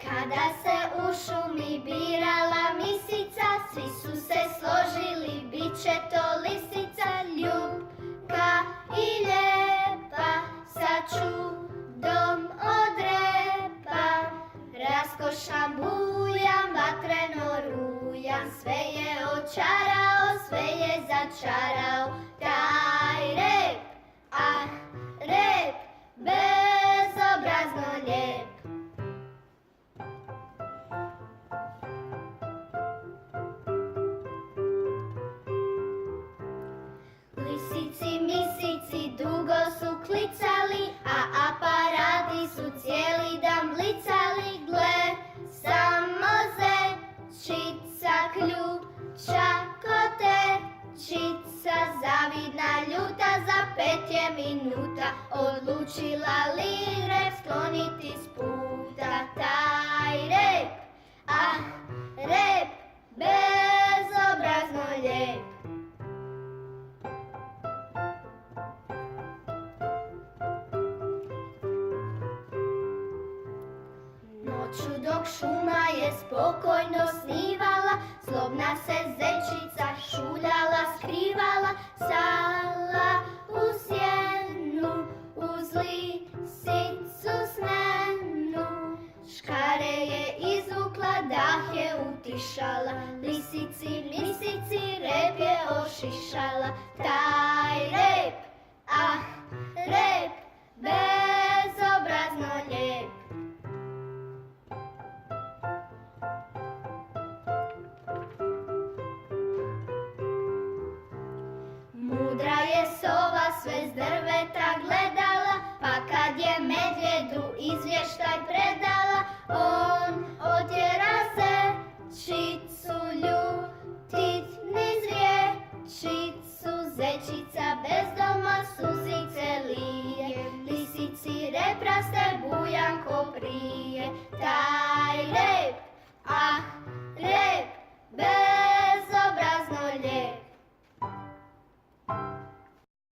Kada se u šumi birala misica, svi su se složili, bit će to lisica. Ljubka i lijepa, sa čudom od repa, raskošan bujam, vatreno rujam, sve je očarao, sve je začarao. Taj rep, ah, rep, bezobrazno lijep. Lisici, misici dugo su klicali, a aparati su cijeli dan blicali. Gle, samo zečica ključa kotečica, zavidna ljuta, za 5 je minuta odlučila li rep skloniti s puta. Taj rep, ah, rep, bezobrazno lijep. Noću dok šuma je spokojno snivala, zlobna se zečica šuljala, skrivala, stala u sjenu uz lisicu smenu. Škare je izvukla, dah je utišala, lisici, misici, rep je ošišala. Taj rep, ah, rep, bezobrazno lijep. Mudra je sova sve s drveta gledala, pa kad je medvjedu izvještaj predala, on otjera zečicu, ljutit niz riječicu, zečica